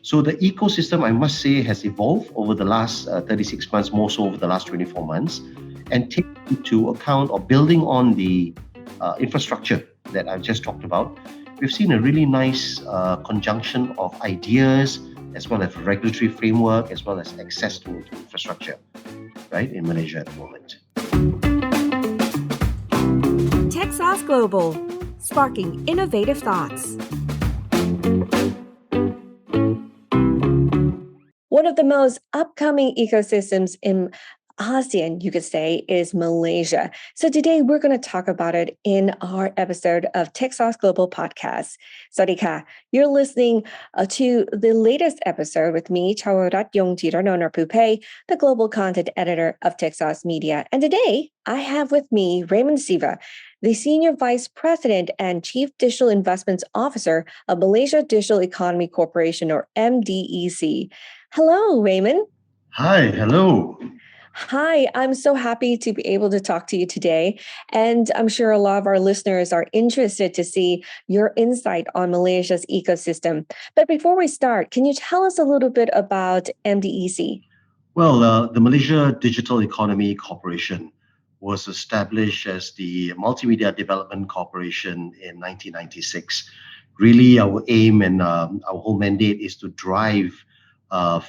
So the ecosystem, I must say, has evolved over the last 36 months, more so over the last 24 months, and taking into account or building on the infrastructure that I've just talked about, we've seen a really nice conjunction of ideas as well as regulatory framework, as well as access to infrastructure, right, in Malaysia at the moment. Techsauce Global, sparking innovative thoughts. One of the most upcoming ecosystems in ASEAN, you could say, is Malaysia. So today we're going to talk about it in our episode of Techsauce Global Podcast. Sawadee you're listening to the latest episode with me, Chawarat Yongjiranona Pupe, the global content editor of Techsauce Media. And today I have with me Raymond Siva, the Senior Vice President and Chief Digital Investments Officer of Malaysia Digital Economy Corporation, or MDEC. Hello, Raymond. Hi, hello. Hi, I'm so happy to be able to talk to you today. And I'm sure a lot of our listeners are interested to see your insight on Malaysia's ecosystem. But before we start, can you tell us a little bit about MDEC? Well, the Malaysia Digital Economy Corporation was established as the Multimedia Development Corporation in 1996. Really, our aim and our whole mandate is to drive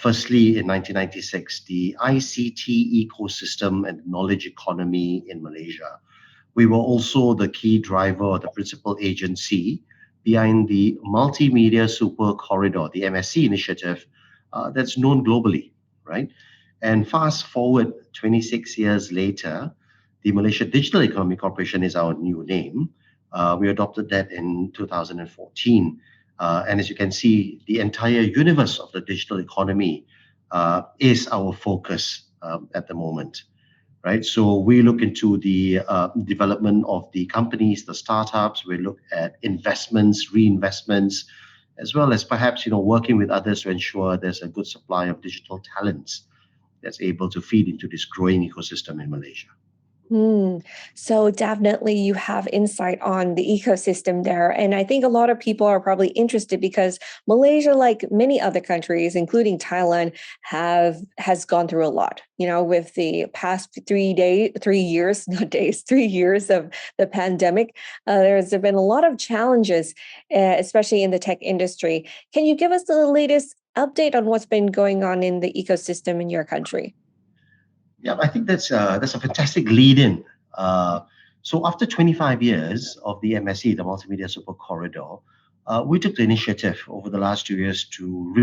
firstly, in 1996, the ICT ecosystem and knowledge economy in Malaysia. We were also the key driver or the principal agency behind the Multimedia Super Corridor, the MSC initiative, that's known globally, right? And fast forward 26 years later, the Malaysia Digital Economy Corporation is our new name. We adopted that in 2014. And as you can see, the entire universe of the digital economy is our focus at the moment, right? So we look into the development of the companies, the startups. We look at investments, reinvestments, as well as perhaps working with others to ensure there's a good supply of digital talents that's able to feed into this growing ecosystem in Malaysia. So definitely you have insight on the ecosystem there. And I think a lot of people are probably interested because Malaysia, like many other countries, including Thailand, has gone through a lot, with the past 3 years of the pandemic. There's been a lot of challenges, especially in the tech industry. Can you give us the latest update on what's been going on in the ecosystem in your country? Yeah, I think that's a fantastic lead-in. So after 25 years of the MSC, the Multimedia Super Corridor, we took the initiative over the last 2 years to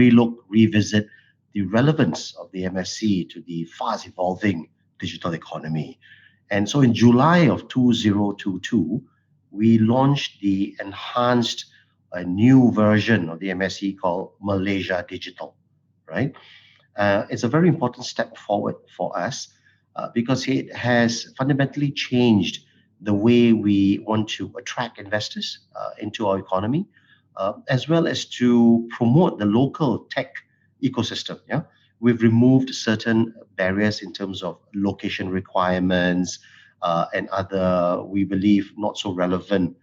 revisit the relevance of the MSC to the fast-evolving digital economy. And so in July of 2022, we launched the enhanced new version of the MSC called Malaysia Digital, right? It's a very important step forward for us because it has fundamentally changed the way we want to attract investors into our economy, as well as to promote the local tech ecosystem. Yeah, we've removed certain barriers in terms of location requirements and other, we believe, not so relevant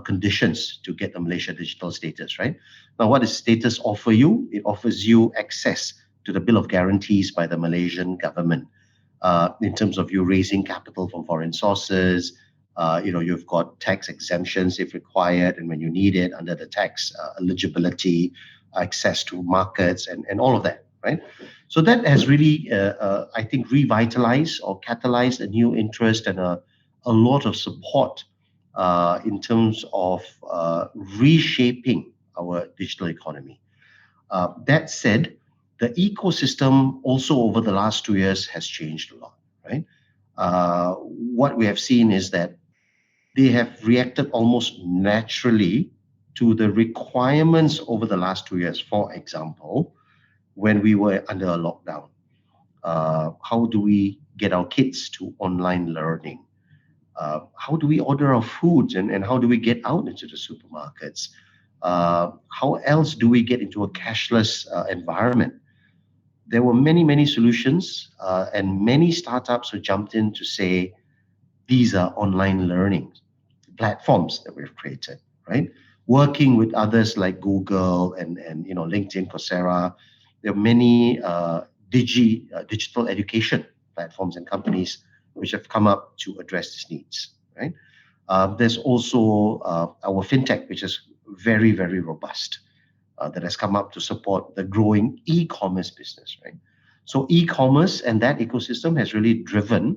conditions to get the Malaysia digital status. Right now, what does status offer you? It offers you access to the Bill of Guarantees by the Malaysian government in terms of you raising capital from foreign sources. You've got tax exemptions if required, and when you need it under the tax eligibility, access to markets, and all of that, right? So that has really, I think, revitalized or catalyzed a new interest and a lot of support in terms of reshaping our digital economy. That said, the ecosystem also over the last 2 years has changed a lot, right? What we have seen is that they have reacted almost naturally to the requirements over the last 2 years. For example, when we were under a lockdown, how do we get our kids to online learning? How do we order our food and how do we get out into the supermarkets? How else do we get into a cashless environment? There were many solutions and many startups who jumped in to say, these are online learning platforms that we've created, right? working with others like Google and LinkedIn, Coursera. There are many digital education platforms and companies which have come up to address these needs, right? There's also our fintech, which is very, very robust, that has come up to support the growing e-commerce business, right? So e-commerce and that ecosystem has really driven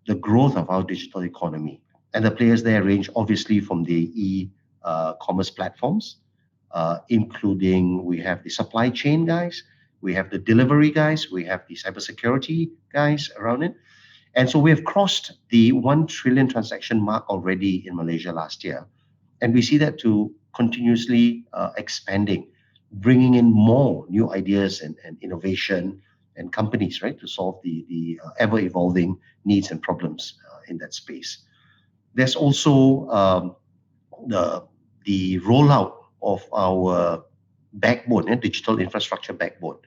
the growth of our digital economy. And the players there range obviously from the e-commerce platforms, including we have the supply chain guys, we have the delivery guys, we have the cybersecurity guys around it. And so we have crossed the 1 trillion transaction mark already in Malaysia last year. And we see that to continuously expanding, bringing in more new ideas and innovation and companies, right, to solve the ever evolving needs and problems in that space. There's also the rollout of our backbone, digital infrastructure backbone.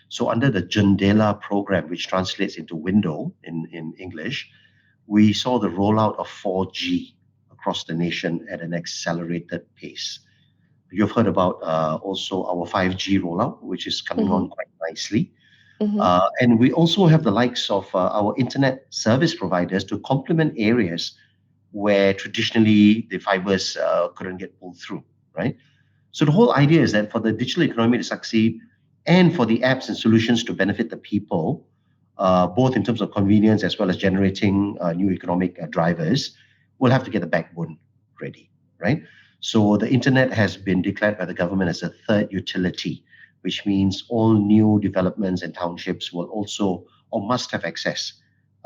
So under the Jendela program, which translates into window in English, we saw the rollout of 4G across the nation at an accelerated pace. You've heard about also our 5G rollout, which is coming on quite nicely. And we also have the likes of our internet service providers to complement areas where traditionally the fibers couldn't get pulled through, right? So the whole idea is that for the digital economy to succeed and for the apps and solutions to benefit the people, both in terms of convenience as well as generating new economic drivers, we'll have to get the backbone ready, right? So the internet has been declared by the government as a third utility, which means all new developments and townships will also or must have access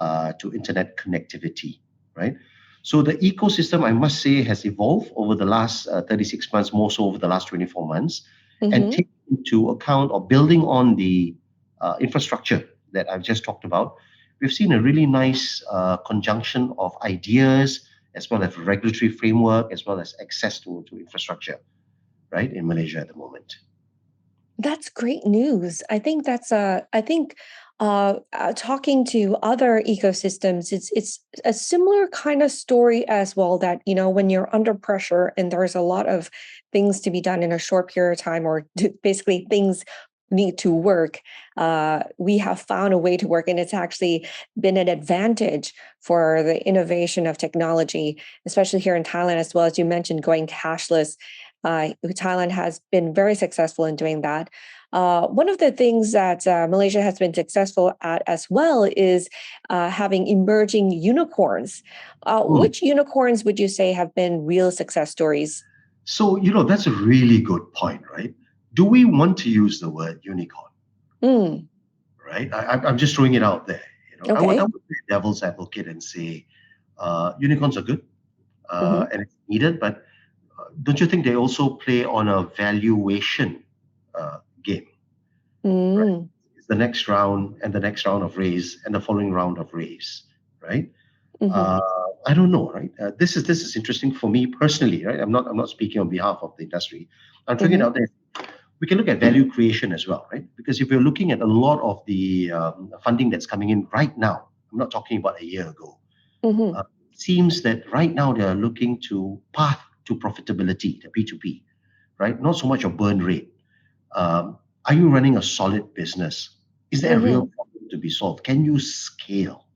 to internet connectivity, right? So the ecosystem, I must say, has evolved over the last 36 months, more so over the last 24 months, and taking into account or building on the infrastructure that I've just talked about, we've seen a really nice conjunction of ideas as well as regulatory framework, as well as access to infrastructure, right, in Malaysia at the moment. That's great news. I think talking to other ecosystems, it's a similar kind of story as well. That when you're under pressure and there's a lot of things to be done in a short period of time, or basically things need to work, we have found a way to work, and it's actually been an advantage for the innovation of technology, especially here in Thailand, as well as you mentioned, going cashless. Thailand has been very successful in doing that. One of the things that Malaysia has been successful at as well is having emerging unicorns. Which unicorns would you say have been real success stories? So, that's a really good point, right? Do we want to use the word unicorn? Right? I'm just throwing it out there. I would be devil's advocate and say unicorns are good and it's needed, but don't you think they also play on a valuation game? Right? It's the next round and the next round of raise and the following round of raise, right? I don't know, right? This is interesting for me personally, right? I'm not speaking on behalf of the industry. I'm throwing it out there. We can look at value creation as well, right? Because if you're looking at a lot of the funding that's coming in right now, I'm not talking about a year ago. It seems that right now they are looking to path to profitability, the P2P, right? Not so much a burn rate. Are you running a solid business? Is there a real problem to be solved? Can you scale,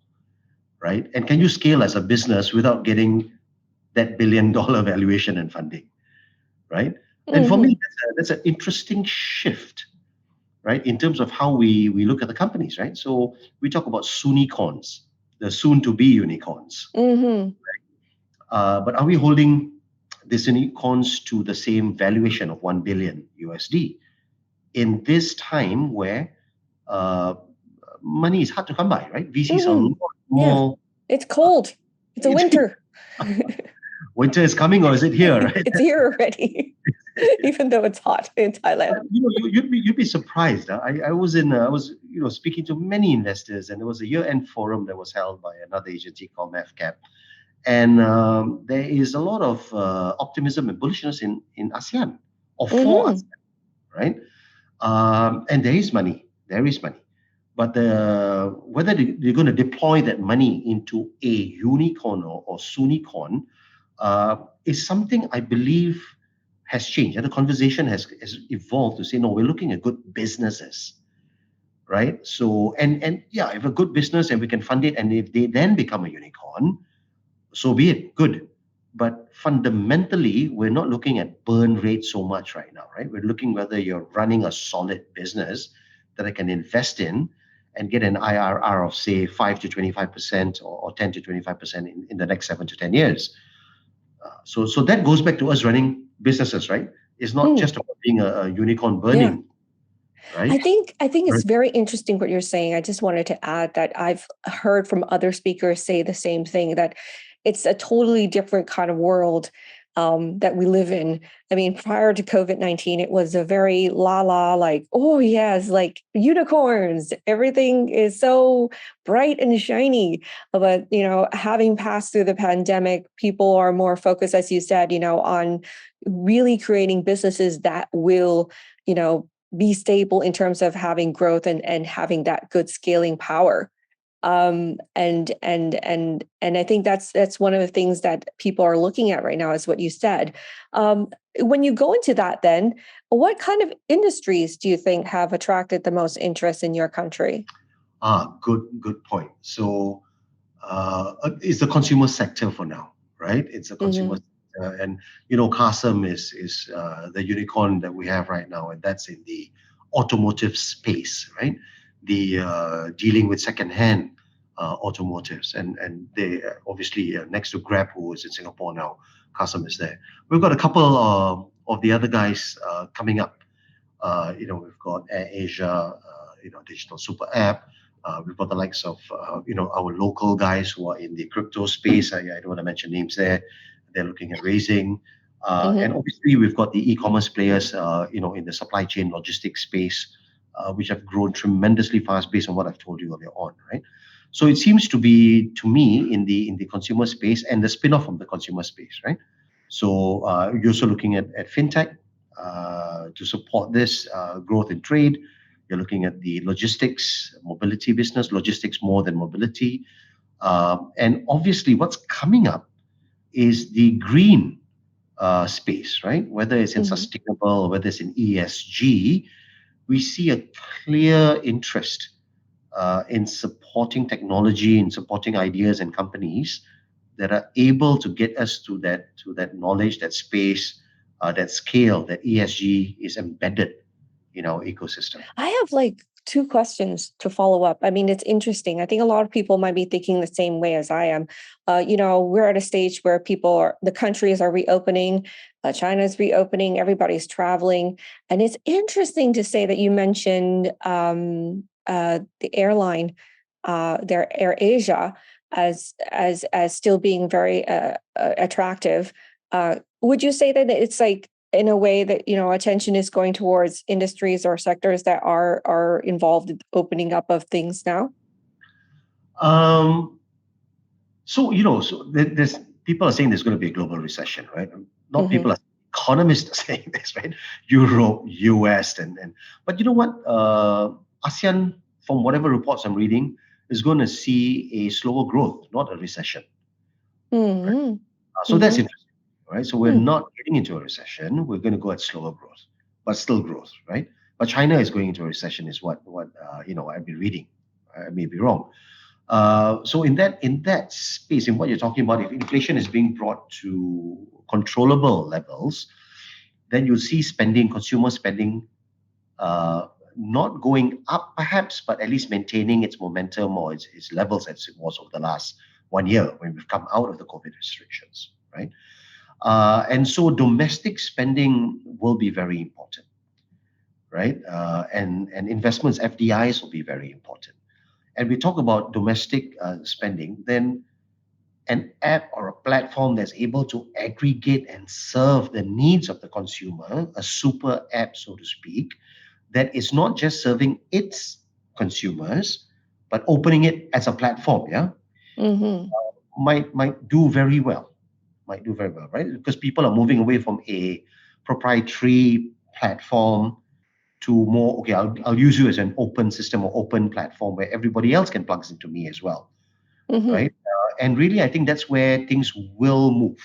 right? And can you scale as a business without getting that billion-dollar valuation and funding, right? And for me, that's an interesting shift, right? In terms of how we look at the companies, right? So we talk about soonicorns, the soon-to-be unicorns. Right? But are we holding the unicorns to the same valuation of $1 billion USD in this time where money is hard to come by, right? VCs are a lot more. Yeah. It's cold. It's a winter. Winter is coming, or is it here? Right? It's here already, even though it's hot in Thailand. You'd be surprised. I was speaking to many investors, and there was a year-end forum that was held by another agency called MAFCAP. And there is a lot of optimism and bullishness in ASEAN, or for ASEAN, right? And there is money. But whether they're going to deploy that money into a unicorn or soonicorn is something I believe has changed, and the conversation has evolved to say, no, we're looking at good businesses, right? So, and yeah, if a good business and we can fund it, and if they then become a unicorn, so be it, good. But fundamentally, we're not looking at burn rate so much right now, right? We're looking whether you're running a solid business that I can invest in and get an IRR of say 5 to 25% or 10 to 25% in the next 7 to 10 years. So that goes back to us running businesses, right? It's not Mm, just about being a unicorn yeah. burning, right? I think Right. it's very interesting what you're saying. I just wanted to add that I've heard from other speakers say the same thing, that it's a totally different kind of world that we live in. I mean, prior to COVID-19, it was a very la la, like, oh yes, like unicorns. Everything is so bright and shiny. But having passed through the pandemic, people are more focused, as you said, on really creating businesses that will, you know, be stable in terms of having growth and having that good scaling power. And I think that's one of the things that people are looking at right now, is what you said. um, when you go into that, then what kind of industries do you think have attracted the most interest in your country? Good point. So it's the consumer sector for now, right? It's a consumer Mm-hmm. sector, and Kasem is the unicorn that we have right now, and that's in the automotive space, right? The dealing with second-hand automotives, and they obviously next to Grab, who is in Singapore now, Kasem is there. We've got a couple of the other guys coming up. We've got AirAsia, Digital Super App. We've got the likes of, our local guys who are in the crypto space. I don't want to mention names there. They're looking at raising. And Mm-hmm. obviously, we've got the e-commerce players, in the supply chain logistics space, which have grown tremendously fast based on what I've told you earlier on, right? So it seems to be, to me, in the consumer space and the spin-off from the consumer space, right? So you're also looking at fintech to support this growth in trade. You're looking at the logistics, mobility business, logistics more than mobility. And obviously, what's coming up is the green space, right? Whether it's in Mm-hmm. sustainable or whether it's in ESG, we see a clear interest in supporting technology, in supporting ideas and companies that are able to get us to that knowledge, that space, that scale, that ESG is embedded in our ecosystem. I have like two questions to follow up. I mean, it's interesting. I think a lot of people might be thinking the same way as I am. We're at a stage where the countries are reopening, China's reopening, everybody's traveling. And it's interesting to say that you mentioned the airline, their Air Asia, as still being very attractive. Would you say that it's like, in a way that attention is going towards industries or sectors that are involved in opening up of things now? Um, there's people are saying there's going to be a global recession, right? Not Mm-hmm. people are economists are saying this, right? Europe, US, and but you know what? ASEAN, from whatever reports I'm reading, is going to see a slower growth, not a recession. Right? Mm-hmm. So that's Mm-hmm. interesting, right? So we're not getting into a recession. We're going to go at slower growth, but still growth, right? But China is going into a recession, is what I've been reading. I may be wrong. So in that space, in what you're talking about, if inflation is being brought to controllable levels, then you'll see spending, consumer spending, uh, not going up perhaps, but at least maintaining its momentum or its levels as it was over the last 1 year when we've come out of the COVID restrictions, right? And so domestic spending will be very important, right? And investments, FDIs will be very important. And we talk about domestic spending, then an app or a platform that's able to aggregate and serve the needs of the consumer, a super app, so to speak, that is not just serving its consumers, but opening it as a platform, yeah, Mm-hmm. might do very well, right? Because people are moving away from a proprietary platform to more, okay, I'll use you as an open system or open platform where everybody else can plug into me as well, Mm-hmm. right? And really, I think that's where things will move.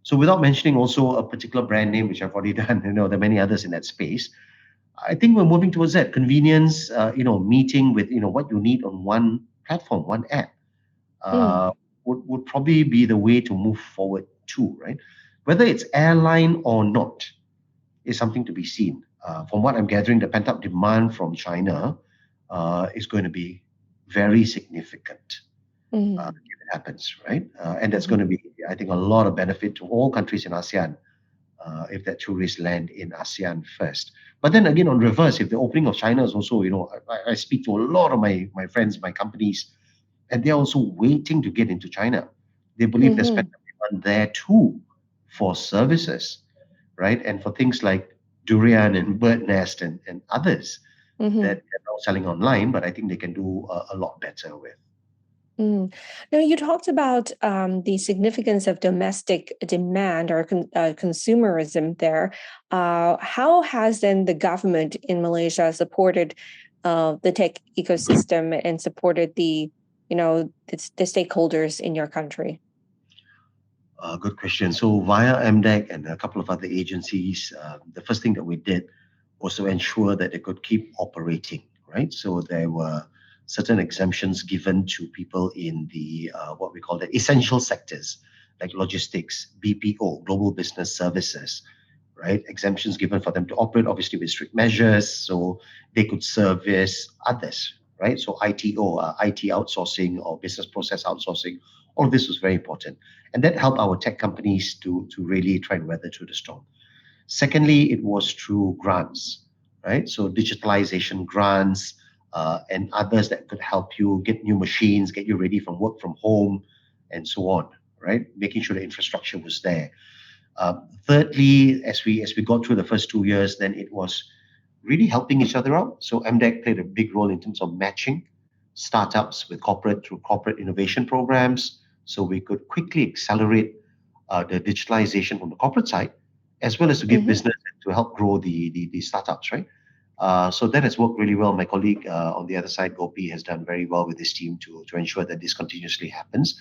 So without mentioning also a particular brand name, which I've already done, there are many others in that space. I think we're moving towards that convenience, meeting with, what you need on one platform, one app, Mm, uh, would probably be the way to move forward too, right? Whether it's airline or not is something to be seen. From what I'm gathering, the pent up demand from China is going to be very significant mm, if it happens, right? And that's going mhm, to be, I think, a lot of benefit to all countries in ASEAN if that tourists land in ASEAN first. But then again, on reverse, if the opening of China is also, I speak to a lot of my friends, my companies, and they're also waiting to get into China. They believe there's mhm, pent-up demand there too for services, right? And for things like durian and bird nest and others that mhm. they're now selling online, but I think they can do a lot better with. Mm. Now, you talked about the significance of domestic demand or consumerism there. How has then the government in Malaysia supported the tech ecosystem and supported the stakeholders in your country? Good question. So via MDEC and a couple of other agencies, the first thing that we did was to ensure that they could keep operating, right? So there were certain exemptions given to people in the what we call the essential sectors, like logistics, BPO, global business services, right? Exemptions given for them to operate, obviously with strict measures, so they could service others, right? So ITO, IT outsourcing or business process outsourcing, all of this was very important, and that helped our tech companies to really try and weather through the storm. Secondly, it was through grants, right? So digitalization grants and others that could help you get new machines, get you ready from work from home, and so on, right? Making sure the infrastructure was there. Thirdly, as we got through the first 2 years, then it was really helping each other out. So MDEC played a big role in terms of matching startups with corporate through corporate innovation programs, so we could quickly accelerate the digitalization from the corporate side, as well as to give Mm-hmm. business and to help grow the startups, right? So that has worked really well. My colleague on the other side, Gopi, has done very well with his team to ensure that this continuously happens.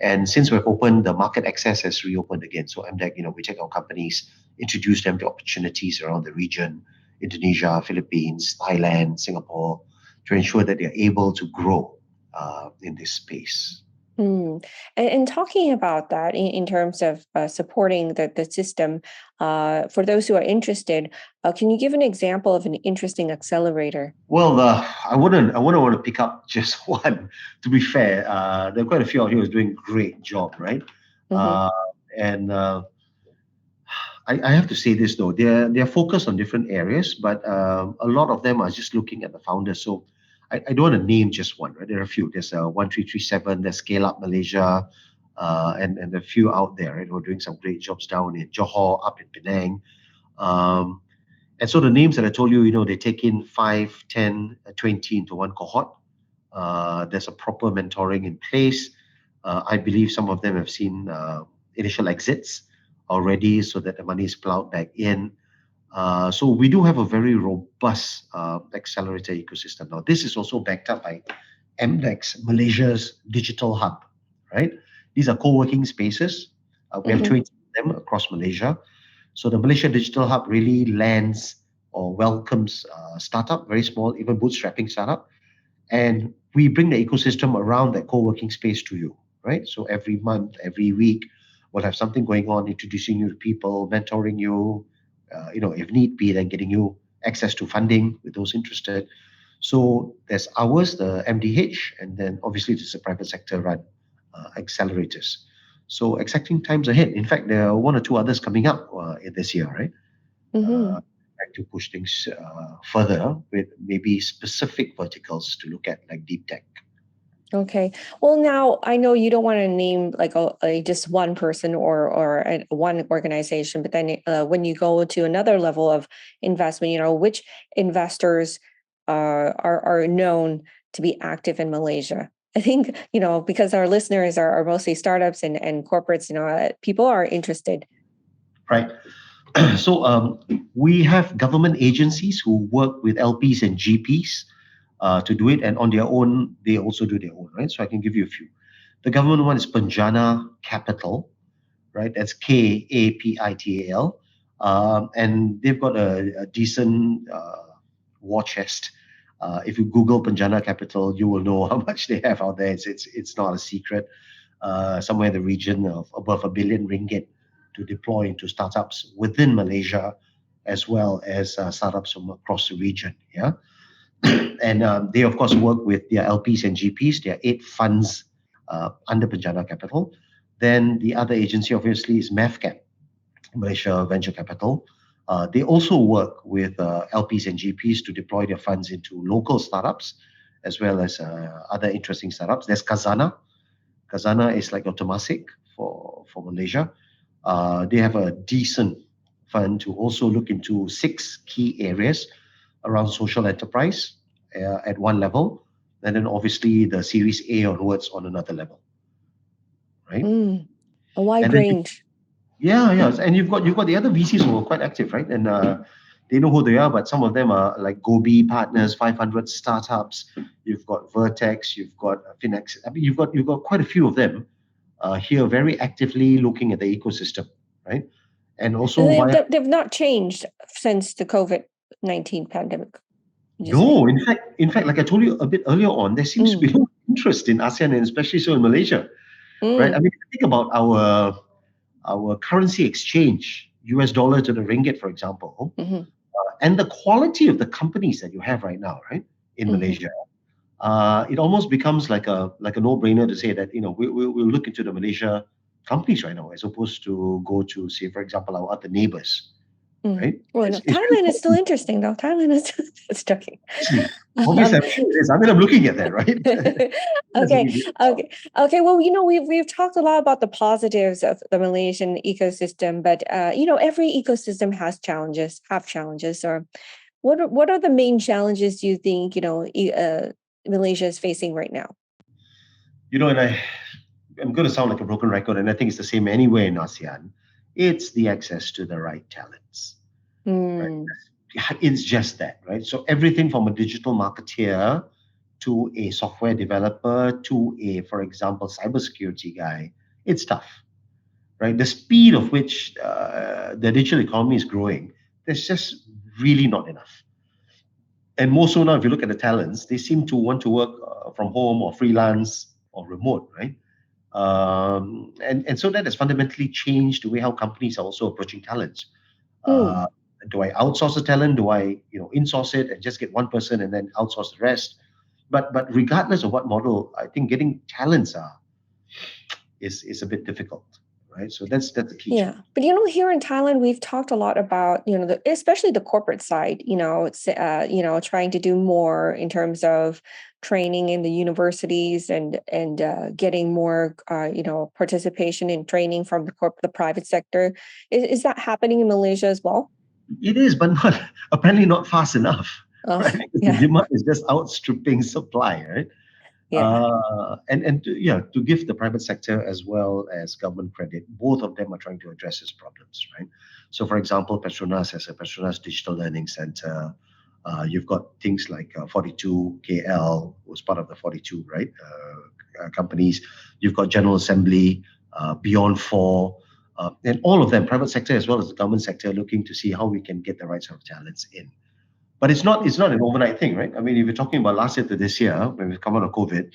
And since we've opened, the market access has reopened again. So MDEC, we take our companies, introduce them to opportunities around the region, Indonesia, Philippines, Thailand, Singapore, to ensure that they're able to grow in this space. Mm. And talking about that in terms of supporting the system, for those who are interested, can you give an example of an interesting accelerator? Well, I wouldn't want to pick up just one. To be fair, there are quite a few out here who's doing a great job, right? Mm-hmm. Uh, and I have to say this though, they're focused on different areas, but a lot of them are just looking at the founders. So I don't want to name just one, right? There are a few. There's 1337, there's Scale Up Malaysia, and a few out there, right, who are doing some great jobs down in Johor, up in Penang. Um, and so the names that I told you, they take in 5, 10, 20 into one cohort. There's a proper mentoring in place. I believe some of them have seen initial exits already so that the money is plowed back in. So we do have a very robust accelerator ecosystem. Now, this is also backed up by MDEX, Malaysia's digital hub, right? These are co-working spaces. We have Mm-hmm. 20 of them across Malaysia. So the Malaysia Digital Hub really lands or welcomes startup, very small, even bootstrapping startup, and we bring the ecosystem around that co-working space to you, right? So every month, every week, we'll have something going on, introducing you to people, mentoring you, if need be, then getting you access to funding with those interested. So there's ours, the MDH, and then obviously there's a private sector run accelerators. So exciting times ahead. In fact, there are one or two others coming up in this year, right? Mm-hmm. Like to push things further with maybe specific verticals to look at, like deep tech. Okay. Well, now I know you don't want to name like just one person or one organization, but then when you go to another level of investment, which investors are known to be active in Malaysia. I think because our listeners are mostly startups and corporates. People are interested. Right. So we have government agencies who work with LPs and GPs to do it, and on their own, they also do their own, right? So I can give you a few. The government one is Penjana Capital. right? That's KAPITAL. And they've got a decent war chest. If you Google Penjana Capital, you will know how much they have out there. It's not a secret. Somewhere in the region of above R1 billion to deploy into startups within Malaysia, as well as startups from across the region. Yeah, and they of course work with their LPs and GPs. There are 8 funds under Penjana Capital. Then the other agency obviously is MAVCAP, Malaysia Venture Capital. They also work with LPs and GPs to deploy their funds into local startups, as well as other interesting startups. There's Kazana. Kazana is like Temasek for Malaysia. They have a decent fund to also look into 6 key areas around social enterprise at one level, and then obviously the Series A onwards on another level, right? A wide And then range. yeah, and you've got the other VCs who are quite active, right? And they know who they are, but some of them are like Gobi Partners, 500 startups. You've got Vertex, you've got Finex. I mean, you've got quite a few of them here, very actively looking at the ecosystem, right? And also And via they've not changed since the COVID-19 pandemic. no, in fact, like I told you a bit earlier on, there seems to be no interest in ASEAN and especially so in Malaysia, right? I mean, if you think about our currency exchange, US dollar to the ringgit, for example, and the quality of the companies that you have right now, right, in Malaysia, it almost becomes like a no-brainer to say that we'll look into the Malaysia companies right now as opposed to go to, say, for example, our other neighbors, right? Well, no, Thailand is still interesting, though. Thailand is just joking. Obviously, I'm sure it is. I mean, I'm looking at that, right? Okay. Well, we've talked a lot about the positives of the Malaysian ecosystem, but every ecosystem has challenges. Or what are the main challenges you think Malaysia is facing right now? And I'm going to sound like a broken record, and I think it's the same anywhere in ASEAN. It's the access to the right talents. Right? It's just that, right? So everything from a digital marketeer to a software developer to a, for example, cybersecurity guy, it's tough, right? The speed of which the digital economy is growing, there's just really not enough. And more so now, if you look at the talents, they seem to want to work from home or freelance or remote, right? And so that has fundamentally changed the way how companies are also approaching talents. Do I outsource the talent? Do I insource it and just get one person and then outsource the rest? But regardless of what model, I think getting talents is a bit difficult, right? So that's the key. Yeah, but here in Thailand, we've talked a lot about especially the corporate side. It's trying to do more in terms of training in the universities and getting more participation in training from the private sector. Is that happening in Malaysia as well? It is, but apparently not fast enough. Right? Because the demand is just outstripping supply, right? And to give the private sector as well as government credit, both of them are trying to address these problems, right? So, for example, Petronas has a Petronas Digital Learning Center. You've got things like 42 KL was part of the 42, right? Companies. You've got General Assembly, Beyond 4, and all of them, private sector as well as the government sector, looking to see how we can get the right sort of talents in. But it's not an overnight thing, right? I mean, if you're talking about last year to this year, when we've come out of COVID,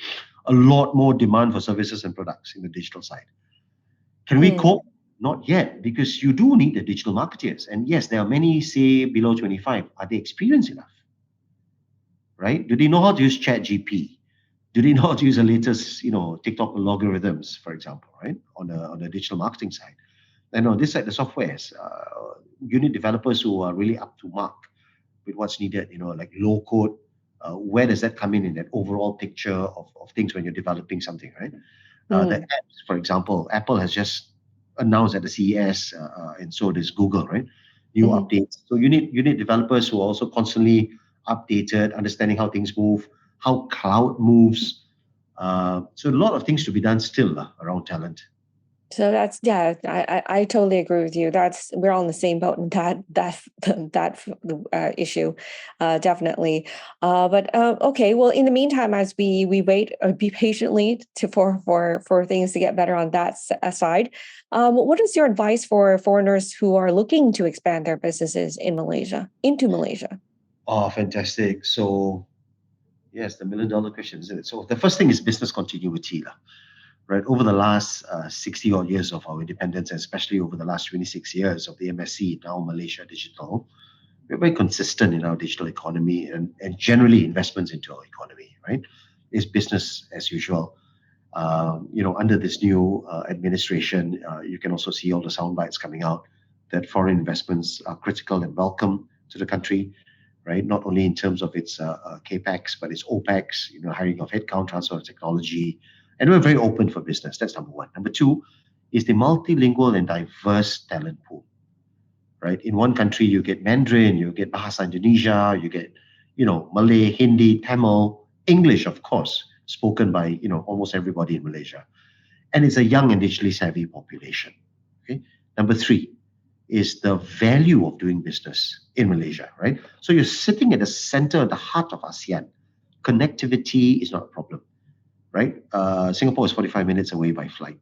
a lot more demand for services and products in the digital side. Can we cope? Not yet, because you do need the digital marketeers. And yes, there are many, say, below 25. Are they experienced enough? Right? Do they know how to use ChatGPT? Do they know how to use the latest, TikTok algorithms, for example, right? On the digital marketing side. And on this side, the softwares, you need developers who are really up to mark with what's needed, like low code. Where does that come in that overall picture of things when you're developing something, right? The apps, for example, Apple has just announced at the CES, and so does Google, right? New updates. So you need developers who are also constantly updated, understanding how things move, how cloud moves. So a lot of things to be done still around talent. So that's yeah, I totally agree with you. We're all in the same boat in that issue, definitely. But okay, well, in the meantime, as we wait, be patiently to for things to get better on that side. What is your advice for foreigners who are looking to expand their businesses in Malaysia into Malaysia? Oh, fantastic. So, yes, the million dollar question, isn't it? So, the first thing is business continuity, lah, right? Over the last 60 odd years of our independence, and especially over the last 26 years of the MSC, now Malaysia Digital, we're very consistent in our digital economy and generally investments into our economy, right? It's business as usual. Under this new administration, you can also see all the sound bites coming out that foreign investments are critical and welcome to the country, right? Not only in terms of its capex, but its opex, hiring of headcount, transfer of technology, and we're very open for business. That's number one. Number two is the multilingual and diverse talent pool, right? In one country, you get Mandarin, you get Bahasa Indonesia, you get, Malay, Hindi, Tamil, English, of course, spoken by, almost everybody in Malaysia. And it's a young and digitally savvy population. Okay. Number three is the value of doing business in Malaysia, right? So you're sitting at the center, the heart of ASEAN. Connectivity is not a problem, right? Singapore is 45 minutes away by flight.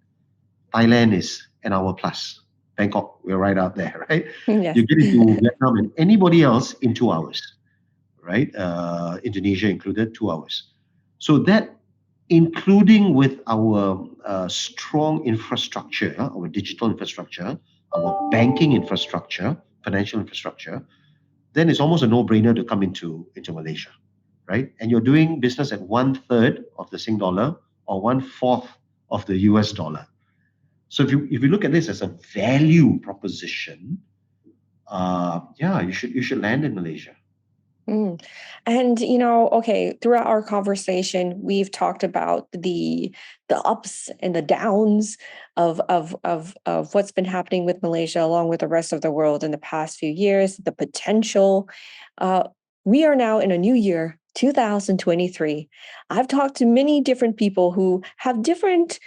Thailand is an hour plus. Bangkok, we're right out there, right? Yes. You get into Vietnam and anybody else in 2 hours, right? Indonesia included, 2 hours. So that, including with our strong infrastructure, our digital infrastructure, our banking infrastructure, financial infrastructure, then it's almost a no-brainer to come into Malaysia, right? And you're doing business at 1/3 of the Sing dollar or 1/4 of the US dollar. So if you look at this as a value proposition, yeah, you should land in Malaysia. Mm. And okay, throughout our conversation, we've talked about the ups and the downs of what's been happening with Malaysia, along with the rest of the world in the past few years, the potential. Uh, we are now in a new year, 2023. I've talked to many different people who have different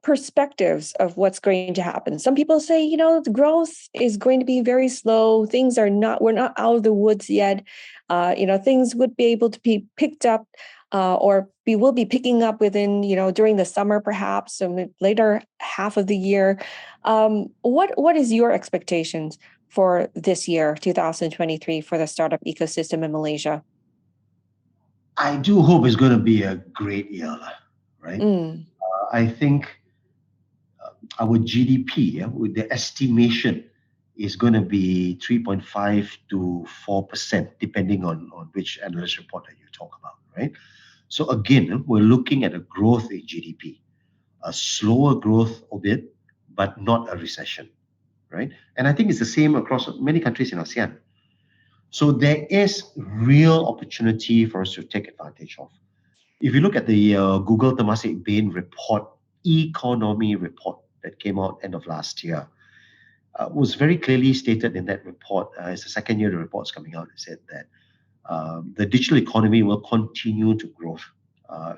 perspectives of what's going to happen. Some people say, the growth is going to be very slow. We're not out of the woods yet. Things would be able to be picked up, or we will be picking up within, during the summer, perhaps, or later half of the year. What is your expectations for this year, 2023, for the startup ecosystem in Malaysia? I do hope it's going to be a great year, right? Mm, I think our GDP, yeah, with the estimation, is going to be 3.5 to 4%, depending on which analyst report that you talk about, right? So again, we're looking at a growth in GDP, a slower growth of it, but not a recession, right? And I think it's the same across many countries in ASEAN. So there is real opportunity for us to take advantage of. If you look at the Google Temasek Bain report, economy report that came out end of last year, was very clearly stated in that report. It's the second year the report's coming out. It said that the digital economy will continue to grow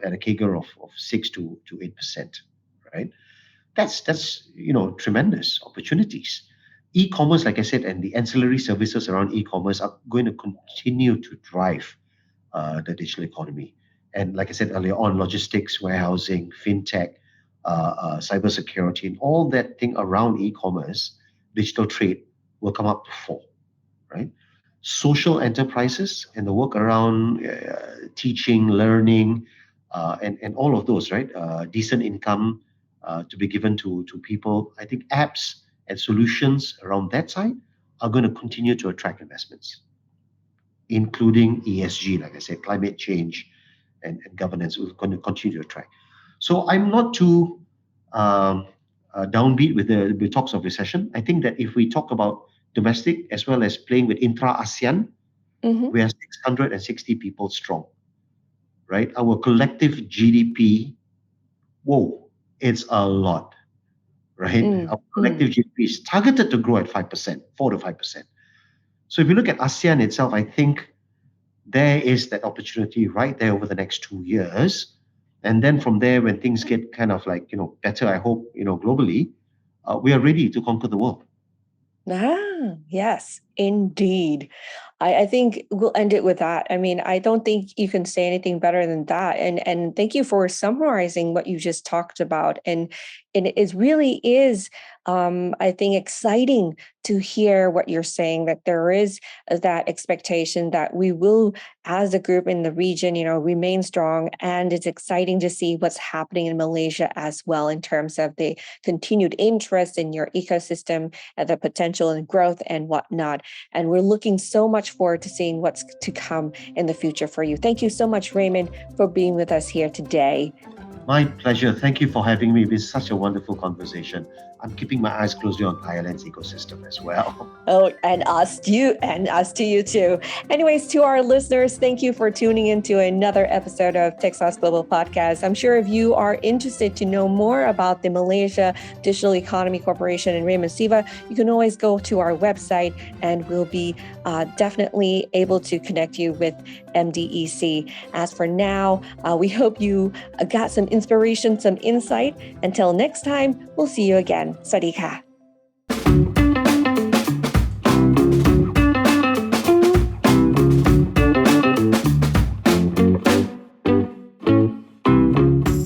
at a CAGR of 6 to 8%, right? That's tremendous opportunities. E-commerce, like I said, and the ancillary services around e-commerce are going to continue to drive the digital economy. And like I said earlier on, logistics, warehousing, fintech, cybersecurity, and all that thing around e-commerce, digital trade will come up to four, right? Social enterprises and the work around teaching, learning, and all of those, right? Decent income to be given to people. I think apps and solutions around that side are going to continue to attract investments, including ESG, like I said, climate change and governance will going to continue to attract. So I'm not too downbeat with the talks of recession. I think that if we talk about domestic as well as playing with intra-ASEAN, mhm, we are 660 people strong, right? Our collective GDP, whoa, it's a lot, right? mm, Our mm. collective GDP is targeted to grow at 5%, 4 to 5%. So if you look at ASEAN itself, I think there is that opportunity right there over the next 2 years. And then from there, when things get kind of like, better, I hope, globally, we are ready to conquer the world. Yes, indeed. I think we'll end it with that. I mean, I don't think you can say anything better than that. And thank you for summarizing what you just talked about. And it really is, I think, exciting to hear what you're saying, that there is that expectation that we will, as a group in the region, remain strong. And it's exciting to see what's happening in Malaysia as well in terms of the continued interest in your ecosystem and the potential and growth and whatnot. And we're looking so much forward to seeing what's to come in the future for you. Thank you so much, Raymond, for being with us here today. My pleasure. Thank you for having me. It was such a wonderful conversation. I'm keeping my eyes closely on Thailand's ecosystem as well. Oh, and us to you too. Anyways, to our listeners, thank you for tuning into another episode of Techsauce Global Podcast. I'm sure if you are interested to know more about the Malaysia Digital Economy Corporation and Raymond Siva, you can always go to our website and we'll be definitely able to connect you with MDEC. As for now, we hope you got some inspiration, some insight. Until next time, we'll see you again. สวัสดีค่ะ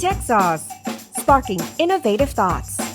Techsauce, sparking innovative thoughts.